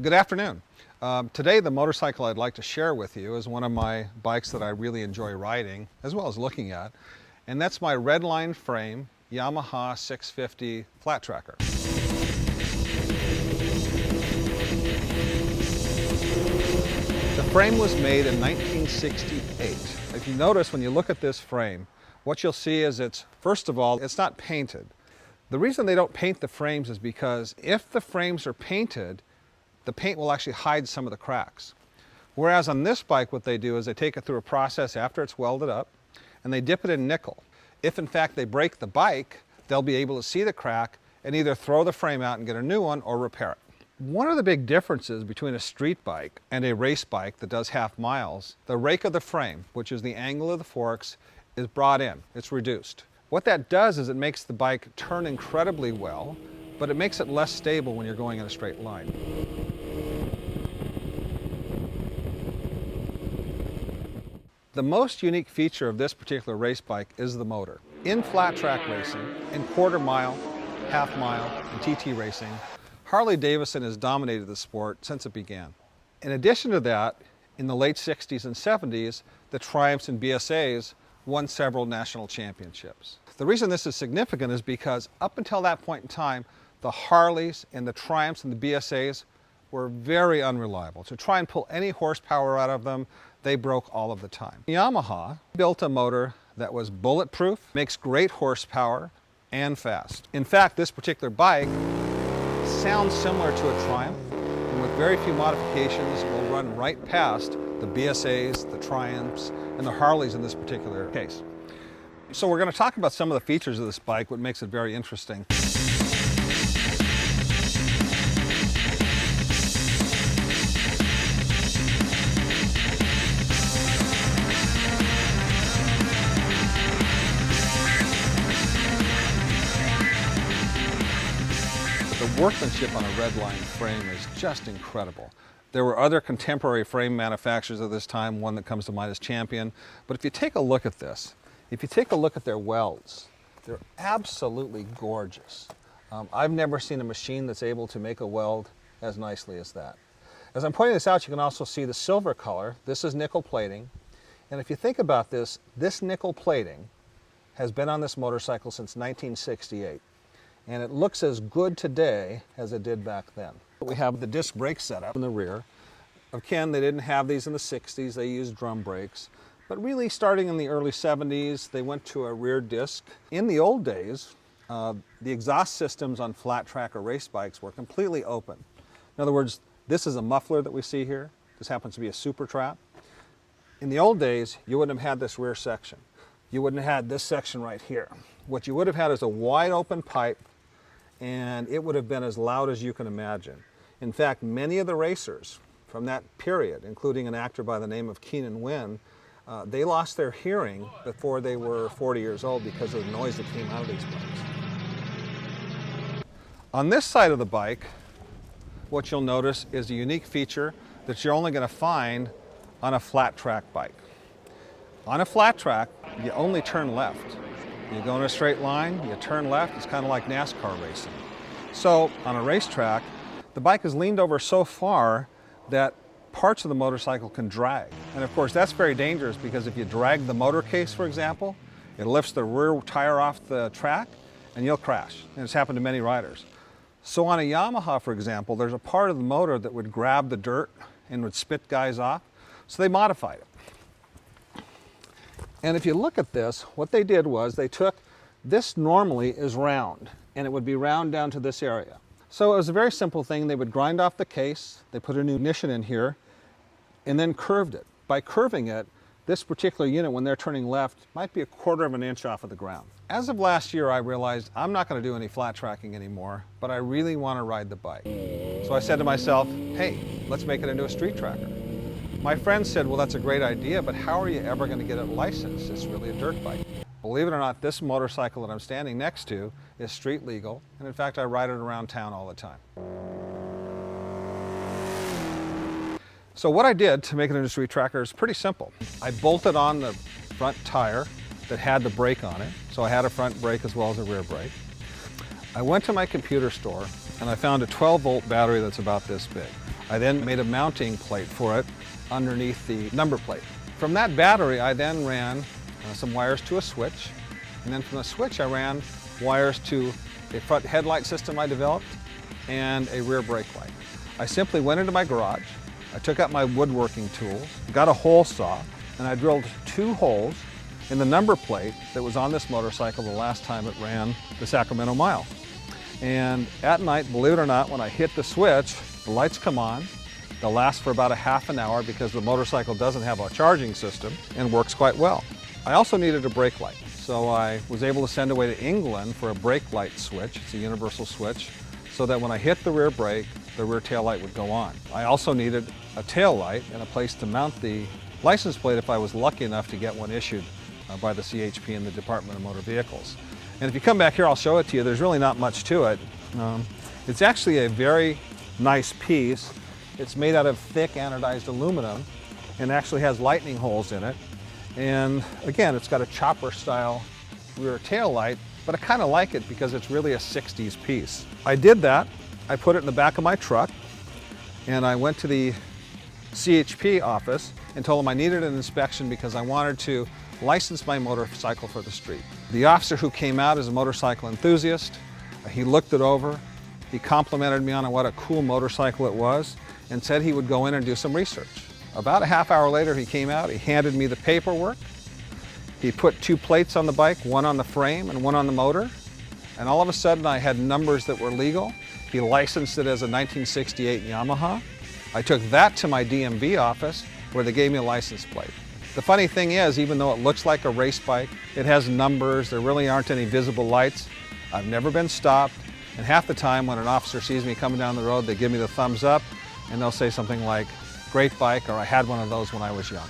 Good afternoon. Today the motorcycle I'd like to share with you is one of my bikes that I really enjoy riding as well as looking at, and that's my Redline frame Yamaha 650 flat tracker. The frame was made in 1968. If you notice when you look at this frame, what you'll see is first of all, it's not painted. The reason they don't paint the frames is because if the frames are painted, the paint will actually hide some of the cracks. Whereas on this bike, what they do is they take it through a process after it's welded up, and they dip it in nickel. If in fact they break the bike, they'll be able to see the crack and either throw the frame out and get a new one or repair it. One of the big differences between a street bike and a race bike that does half miles, the rake of the frame, which is the angle of the forks, is brought in. It's reduced. What that does is it makes the bike turn incredibly well, but it makes it less stable when you're going in a straight line. The most unique feature of this particular race bike is the motor. In flat track racing, in quarter mile, half mile, and TT racing, Harley-Davidson has dominated the sport since it began. In addition to that, in the late 60s and 70s, the Triumphs and BSAs won several national championships. The reason this is significant is because up until that point in time, the Harleys and the Triumphs and the BSAs were very unreliable. To try and pull any horsepower out of them, they broke all of the time. Yamaha built a motor that was bulletproof, makes great horsepower, and fast. In fact, this particular bike sounds similar to a Triumph, and with very few modifications will run right past the BSAs, the Triumphs, and the Harleys in this particular case. So we're going to talk about some of the features of this bike, what makes it very interesting. The workmanship on a Redline frame is just incredible. There were other contemporary frame manufacturers of this time. One that comes to mind is Champion. But if you take a look at this, if you take a look at their welds, they're absolutely gorgeous. I've never seen a machine that's able to make a weld as nicely as that. As I'm pointing this out, you can also see the silver color. This is nickel plating. And if you think about this, this nickel plating has been on this motorcycle since 1968. And it looks as good today as it did back then. We have the disc brake setup in the rear. Again, they didn't have these in the 60s, they used drum brakes. But really starting in the early 70s, they went to a rear disc. In the old days, the exhaust systems on flat track or race bikes were completely open. In other words, this is a muffler that we see here. This happens to be a super trap. In the old days, you wouldn't have had this rear section. You wouldn't have had this section right here. What you would have had is a wide open pipe, and it would have been as loud as you can imagine. In fact, many of the racers from that period, including an actor by the name of Keenan Wynn, they lost their hearing before they were 40 years old because of the noise that came out of these bikes. On this side of the bike, what you'll notice is a unique feature that you're only going to find on a flat track bike. On a flat track, you only turn left. You go in a straight line, you turn left, it's kind of like NASCAR racing. So on a racetrack, the bike is leaned over so far that parts of the motorcycle can drag. And of course that's very dangerous because if you drag the motor case, for example, it lifts the rear tire off the track and you'll crash. And it's happened to many riders. So on a Yamaha, for example, there's a part of the motor that would grab the dirt and would spit guys off. So they modified it. And if you look at this, what they did was they took, this normally is round, and it would be round down to this area. So it was a very simple thing. They would grind off the case, they put a new ignition in here, and then curved it. By curving it, this particular unit, when they're turning left, might be 1/4 of an inch off of the ground. As of last year, I realized I'm not going to do any flat tracking anymore, but I really want to ride the bike. So I said to myself, hey, let's make it into a street tracker. My friend said, well, that's a great idea, but how are you ever going to get it licensed? It's really a dirt bike. Believe it or not, this motorcycle that I'm standing next to is street legal, and in fact, I ride it around town all the time. So what I did to make it into a street tracker is pretty simple. I bolted on the front tire that had the brake on it, so I had a front brake as well as a rear brake. I went to my computer store and I found a 12-volt battery that's about this big. I then made a mounting plate for it underneath the number plate. From that battery, I then ran some wires to a switch, and then from the switch I ran wires to a front headlight system I developed and a rear brake light. I simply went into my garage, I took out my woodworking tools, got a hole saw, and I drilled 2 holes in the number plate that was on this motorcycle the last time it ran the Sacramento Mile. And at night, believe it or not, when I hit the switch, the lights come on. They'll last for about a half an hour because the motorcycle doesn't have a charging system and works quite well. I also needed a brake light, so I was able to send away to England for a brake light switch. It's a universal switch, so that when I hit the rear brake, the rear tail light would go on. I also needed a tail light and a place to mount the license plate if I was lucky enough to get one issued by the CHP and the Department of Motor Vehicles. And if you come back here, I'll show it to you. There's really not much to it. It's actually a very nice piece. It's made out of thick anodized aluminum and actually has lightning holes in it. And again, it's got a chopper style rear tail light, but I kind of like it because it's really a 60s piece. I did that. I put it in the back of my truck, and I went to the CHP office and told them I needed an inspection because I wanted to license my motorcycle for the street. The officer who came out is a motorcycle enthusiast. He looked it over. He complimented me on what a cool motorcycle it was and said he would go in and do some research. About a half hour later, he came out, he handed me the paperwork. He put 2 plates on the bike, one on the frame and one on the motor. And all of a sudden I had numbers that were legal. He licensed it as a 1968 Yamaha. I took that to my DMV office where they gave me a license plate. The funny thing is, even though it looks like a race bike, it has numbers, there really aren't any visible lights. I've never been stopped, and half the time when an officer sees me coming down the road, they give me the thumbs up and they'll say something like, "Great bike," or "I had one of those when I was young."